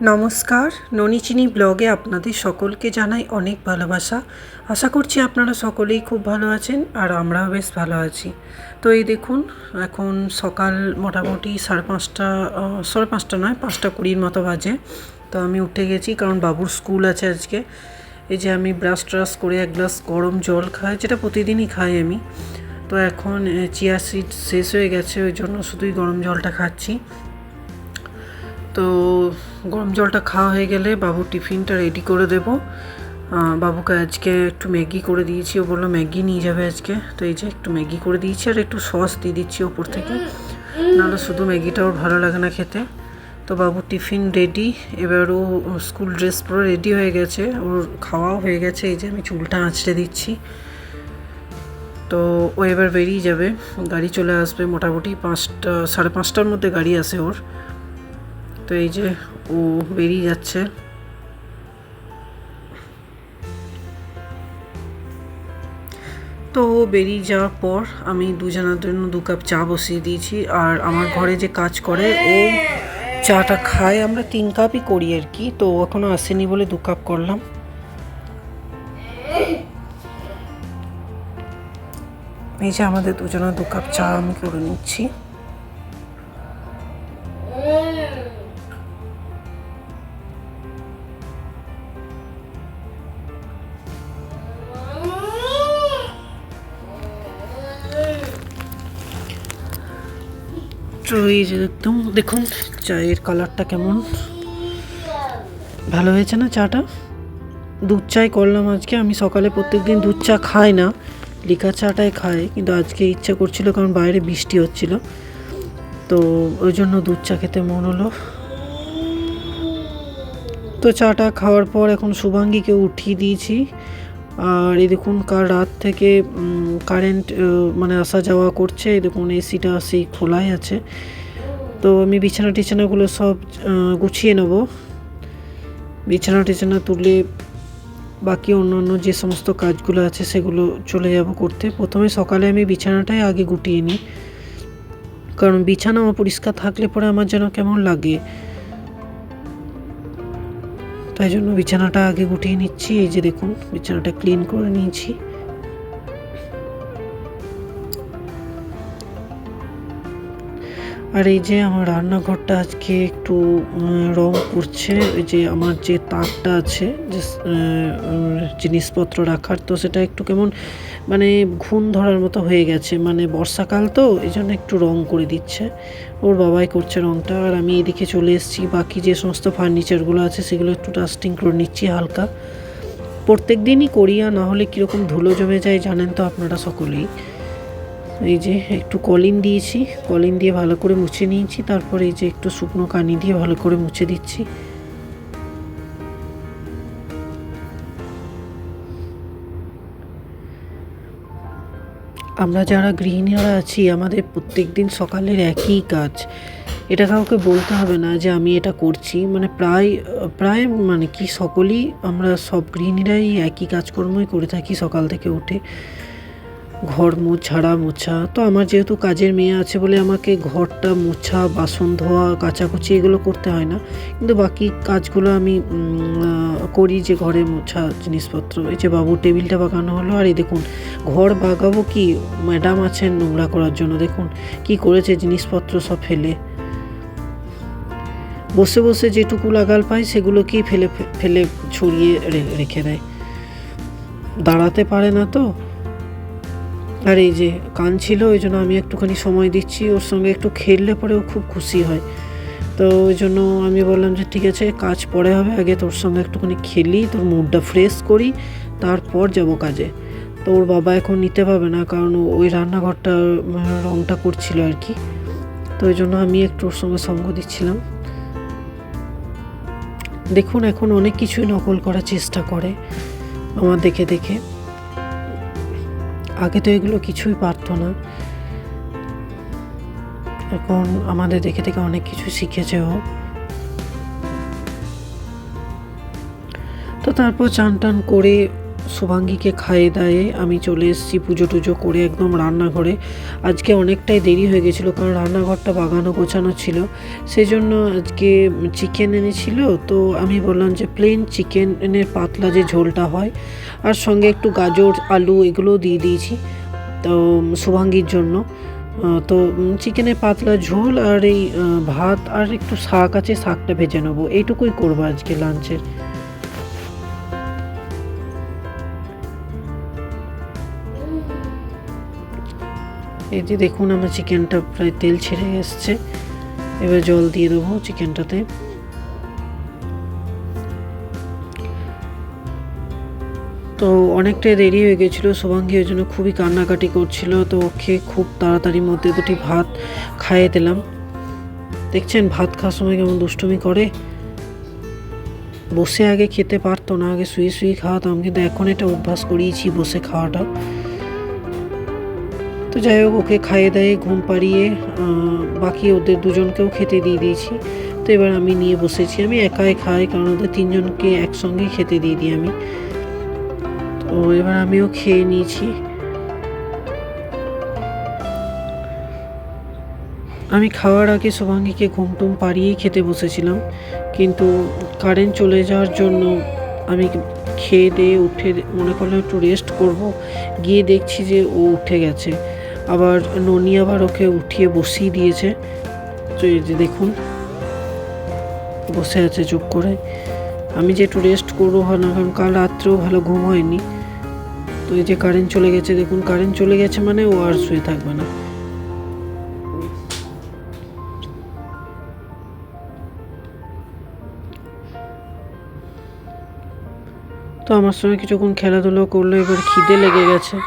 নমস্কার, ননিচিনি ব্লগে আপনাদের সকলকে জানাই অনেক ভালোবাসা। আশা করছি আপনারা সকলেই খুব ভালো আছেন আর আমরাও বেশ ভালো আছি। তো এই দেখুন, এখন সকাল মোটামুটি 5:30, 5:30 নয়, 5:20 মতো বাজে। তো আমি উঠে গেছি কারণ বাবুর স্কুল আছে আজকে। এই যে আমি ব্রাশ ট্রাশ করে এক গ্লাস গরম জল খাই, যেটা প্রতিদিনই খাই আমি। তো এখন চিয়া সিড শেষ হয়ে গেছে, ওই জন্য শুধুই গরম জলটা খাচ্ছি। তো গরম জলটা খাওয়া হয়ে গেলে বাবুর টিফিনটা রেডি করে দেব। বাবুকে আজকে একটু ম্যাগি করে দিয়েছি, ও বললো ম্যাগি নিয়ে যাবে আজকে। তো এই যে একটু ম্যাগি করে দিয়েছি আর একটু সস দিয়ে দিচ্ছি ওপর থেকে, নাহলে শুধু ম্যাগিটা ওর ভালো লাগে না খেতে। তো বাবুর টিফিন রেডি, এবার ও স্কুল ড্রেস পুরো রেডি হয়ে গেছে, ওর খাওয়াও হয়ে গেছে। এই যে আমি চুলটা আঁচড়ে দিচ্ছি। তো ও এবার বেরিয়ে যাবে, গাড়ি চলে আসবে মোটামুটি 5টা 5:30টার মধ্যে গাড়ি আসে ওর। তো এই যে ও বেরিয়ে যাচ্ছে। তো বেরিয়ে যাওয়ার পর আমি দুজনের জন্য 2 কাপ চা বসিয়ে দিয়েছি। আর আমার ঘরে যে কাজ করে ও চাটা খায়, আমরা 3 কাপই করি আর কি। তো এখনও আসেনি বলে 2 কাপ করলাম। এই যে আমাদের দুজনের 2 কাপ চা আমি করে নিচ্ছি। তো এই যে একদম দেখুন চায়ের কালারটা কেমন ভালো হয়েছে না চাটা। দুধ চাই করলাম আজকে। আমি সকালে প্রত্যেকদিন দুধ চা খাই না, লিকার চাটাই খাই, কিন্তু আজকে ইচ্ছা করছিল কারণ বাইরে বৃষ্টি হচ্ছিল, তো ওই জন্য দুধ চা খেতে মন হলো। তো চাটা খাওয়ার পর এখন শুভাঙ্গীকে উঠিয়ে দিয়েছি। আর এই দেখুন কাল রাত থেকে কারেন্ট মানে আসা যাওয়া করছে। এই দেখুন এসিটা সেই খোলাই আছে। তো আমি বিছানা টিছানাগুলো সব গুছিয়ে নেব। বিছানা টিছানা তুলে বাকি অন্যান্য যে সমস্ত কাজগুলো আছে সেগুলো চলে যাব করতে। প্রথমে সকালে আমি বিছানাটাই আগে গুটিয়ে নিই, কারণ বিছানা অপরিষ্কার থাকলে পরে আমার যেন কেমন লাগে, তাই জন্য বিছানাটা আগে গুটিয়ে নিচ্ছি। এই যে দেখুন বিছানাটা ক্লিন করে নিয়েছি। আর এই যে আমার রান্নাঘরটা আজকে একটু রং করছে। ওই যে আমার যে তাকটা আছে যে জিনিসপত্র রাখার, তো সেটা একটু কেমন মানে ঘুণ ধরার মতো হয়ে গেছে, মানে বর্ষাকাল তো এই জন্য একটু রং করে দিচ্ছে, ওর বাবাই করছে রংটা। আর আমি এদিকে চলে এসেছি, বাকি যে সমস্ত ফার্নিচারগুলো আছে সেগুলো একটু ডাস্টিং করে নিচ্ছি হালকা। প্রত্যেক দিনই করি, আর না হলে কীরকম ধুলো জমে যায় জানেন তো আপনারা সকলেই। এই যে একটু কলিন দিয়েছি, কলিন দিয়ে ভালো করে মুছে নিয়েছি। তারপরে এই যে একটু শুকনো কানি দিয়ে ভালো করে মুছে দিচ্ছি। আমরা যারা গৃহিণীরা আছি, আমাদের প্রত্যেক দিন সকালের একই কাজ। এটা কাউকে বলতে হবে না যে আমি এটা করছি, মানে প্রায় মানে কি সকলেই আমরা সব গৃহিণীরাই একই কাজকর্মই করে থাকি সকাল থেকে উঠে। ঘর ঝাড়া মোছা, তো আমার যেহেতু কাজের মেয়ে আছে বলে আমাকে ঘরটা মোছা, বাসন ধোয়া, কাচাকুচি এগুলো করতে হয় না, কিন্তু বাকি কাজগুলো আমি করি, যে ঘরে মোছা জিনিসপত্র। এই যে বাবুর টেবিলটা বাগানো হলো। আর এই দেখুন ঘর বাগাবো কি, ম্যাডাম আছেন নোংরা করার জন্য, দেখুন কি করেছে, জিনিসপত্র সব ফেলে বসে বসে যেটুকু লাগাল পায় সেগুলোকেই ফেলে ফেলে ছড়িয়ে রেখে দেয়, দাঁড়াতে পারে না তো। আর এই যে কাঁদছিল, ওই জন্য আমি একটুখানি সময় দিচ্ছি, ওর সঙ্গে একটু খেললে পরে ও খুব খুশি হয়। তো ওই জন্য আমি বললাম যে ঠিক আছে কাজ পরে হবে, আগে তোর সঙ্গে একটুখানি খেলি, তোর মুডটা ফ্রেশ করি, তারপর যাব কাজে। তো ওর বাবা এখন নিতে পারবে না, কারণ ওই রান্নাঘরটা রংটা করছিল আর কি। তো ওই জন্য আমি একটু ওর সঙ্গে সঙ্গ দিচ্ছিলাম। দেখুন এখন অনেক কিছুই নকল করার চেষ্টা করে আমার দেখে দেখে। আগে তো এগুলো কিছুই পারতো না, এখন আমাদের দেখে দেখে অনেক কিছু শিখেছে ও। তো তারপর চান টান করে শুভাঙ্গীকে খাইয়ে দাইয়ে আমি চলে এসেছি পুজো টুজো করে একদম রান্নাঘরে। আজকে অনেকটাই দেরি হয়ে গেছিলো, কারণ রান্নাঘরটা বাগানো গোছানো ছিল। সেই জন্য আজকে চিকেন এনেছিল, তো আমি বললাম যে প্লেন চিকেনের পাতলা যে ঝোলটা হয়, আর সঙ্গে একটু গাজর আলু এগুলোও দিয়ে দিয়েছি তো শুভাঙ্গীর জন্য। তো চিকেনের পাতলা ঝোল আর এই ভাত আর একটু শাক আছে, শাকটা ভেজে নেবো, এইটুকুই করবো আজকে লাঞ্চের। এই যে দেখুন আমার চিকেনটা প্রায় তেল ছেড়ে এসছে, এবার জল দিয়ে দেবো চিকেনটাতে। তো অনেকটাই দেরি হয়ে গেছিলো, শুভাঙ্গী ওই জন্য খুবই কান্নাকাটি করছিল, তো ওকে খুব তাড়াতাড়ির মধ্যে দুটি ভাত খাইয়ে দিলাম। দেখছেন ভাত খাওয়ার সময় কেমন দুষ্টুমি করে, বসে আগে খেতে পারতো না, আগে শুয়ে শুয়ে খাওয়াতাম, কিন্তু এখন এটা অভ্যাস করিয়েছি বসে খাওয়াটা। তো যাই হোক, ওকে খাইয়ে দাইয়ে ঘুম পাড়িয়ে বাকি ওদের দুজনকেও খেতে দিয়ে দিয়েছি। তো এবার আমি নিয়ে বসেছি, আমি একাই খাই কারণ ওদের তিনজনকে একসঙ্গেই খেতে দিয়ে দিই আমি। তো এবার আমিও খেয়ে নিয়েছি। আমি খাওয়ার আগে শুভাঙ্গীকে ঘুম টুম পাড়িয়েই খেতে বসেছিলাম, কিন্তু কারেন্ট চলে যাওয়ার জন্য আমি খেয়ে দিয়ে উঠে মনে করলাম একটু রেস্ট করব, গিয়ে দেখছি যে ও উঠে গেছে। আবার ননি আবার ওকে উঠিয়ে বসিয়ে দিয়েছে। তো এই যে দেখুন বসে আছে চুপ করে। আমি যে একটু রেস্ট করবো হয় না, কারণ কাল রাত্রেও ভালো ঘুম হয়নি। তো এই যে কারেন্ট চলে গেছে, দেখুন কারেন্ট চলে গেছে মানে ও আর শুয়ে থাকবে না। তো আমার সঙ্গে কিছুক্ষণ খেলাধুলো করলো, এবার খিদে লেগে গেছে।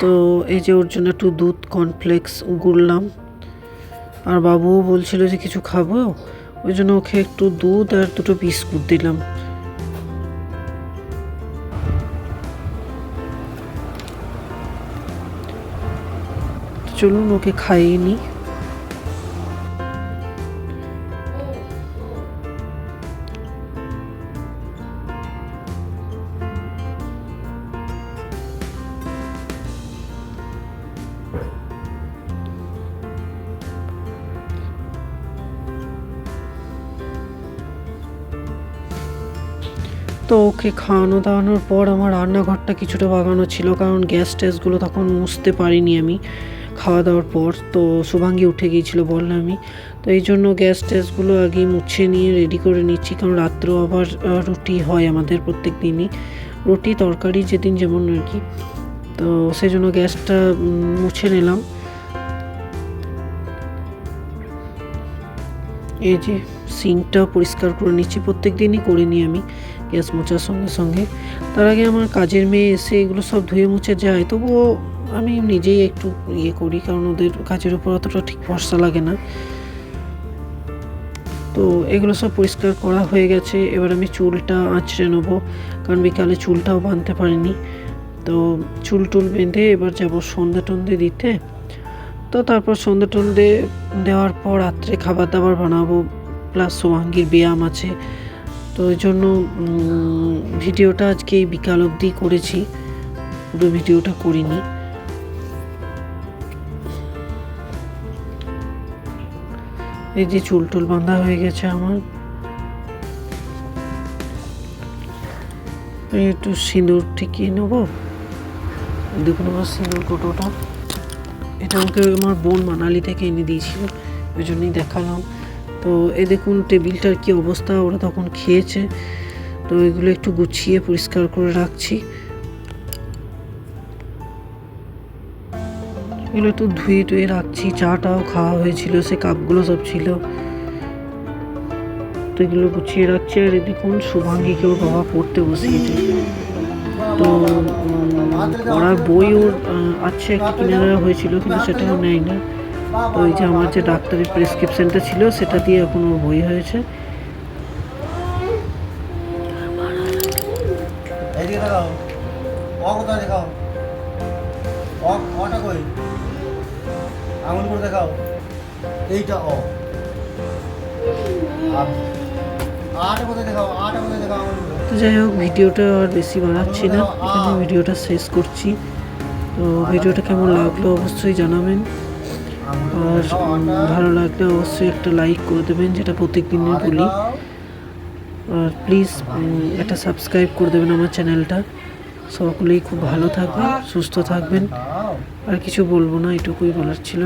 তো এই যে ওর জন্য একটু দুধ কর্নফ্লেক্স গুড়লাম, আর বাবুও বলছিল যে কিছু খাবো, ওই জন্য ওকে একটু দুধ আর দুটো বিস্কুট দিলাম। চলুন ওকে খাইয়ে নিই। তো ওকে খাওয়ানো দাওয়ানোর পর আমার রান্নাঘরটা কিছুটা বাগানো ছিল, কারণ গ্যাস ট্যাসগুলো তখন মুছতে পারিনি আমি খাওয়া দাওয়ার পর। তো শুভাঙ্গী উঠে গিয়েছিলো বললাম আমি, তো এই জন্য গ্যাস ট্যাসগুলো আগে মুছে নিয়ে রেডি করে নিচ্ছি, কারণ রাত্রেও আবার রুটি হয় আমাদের প্রত্যেক দিনই, রুটি তরকারি যেদিন যেমন আর কি। তো সেই জন্য গ্যাসটা মুছে নিলাম। এই যে সিঙ্কটা পরিষ্কার করে নিচ্ছি, প্রত্যেক দিনই করে নিই আমি গ্যাস মোছার সঙ্গে সঙ্গে। তার আগে আমার কাজের মেয়ে এসে এগুলো সব ধুয়ে মুছে যায়, তবুও আমি নিজেই একটু ইয়ে করি, কারণ ওদের কাজের উপর অতটা ঠিক ভরসা লাগে না। তো এগুলো সব পরিষ্কার করা হয়ে গেছে, এবার আমি চুলটা আঁচড়ে নেবো, কারণ বিকালে চুলটাও বাঁধতে পারিনি। তো চুল টুল বেঁধে এবার যাবো সন্ধে টন্ধে দিতে। তো তারপর সন্ধে টন্ধে দেওয়ার পর রাত্রে খাবার দাবার বানাবো, প্লাস শুভাঙ্গীর ব্যায়াম আছে। তো ওই জন্য ভিডিওটা আজকে বিকাল অবধি করেছি, পুরো ভিডিওটা করিনি। এই যে চুল টুল বাঁধা হয়ে গেছে আমার। একটু সিঁদুর ঠিকিয়ে নেবো, দেখুন আমার সিঁদুর কোটোটা, এটা আমাকে আমার বোন মানালি থেকে এনে দিয়েছিল, ওই জন্যই দেখালাম। তো এই দেখুন টেবিলটার কি অবস্থা, ওরা তখন খেয়েছে, তো এগুলো একটু গুছিয়ে পরিষ্কার করে রাখছি। এগুলো একটু ধুয়ে টুয়ে রাখছি, চাটাও খাওয়া হয়েছিল, সে কাপগুলো সব ছিল, তো এগুলো গুছিয়ে রাখছি। আর দেখুন শুভাঙ্গীকে ওর বাবা পড়তে বসিয়েছে, তো পড়ার বই ওর আছে একটা কিনে দেওয়া হয়েছিল, কিন্তু সেটাও নেয় না। তো ওই যে আমার যে ডাক্তারের প্রেসক্রিপশনটা ছিল সেটা দিয়ে এখন ওর বই হয়েছে। আঙুল করে দেখাও, এইটা অ, আটা কোথায় দেখাও, আটা কোথায় দেখাও আঙুল করে। তো যাই হোক, ভিডিওটা আর বেশি বাড়াচ্ছি না, এখানে ভিডিওটা শেষ করছি। তো ভিডিওটা কেমন লাগলো অবশ্যই জানাবেন, আর ভালো লাগলে অবশ্যই একটা লাইক করে দেবেন, যেটা প্রত্যেকদিনই বলি। আর প্লিজ একটা সাবস্ক্রাইব করে দেবেন আমার চ্যানেলটা। সকলেই খুব ভালো থাকবেন, সুস্থ থাকবেন। আর কিছু বলবো না, এটুকুই বলার ছিল।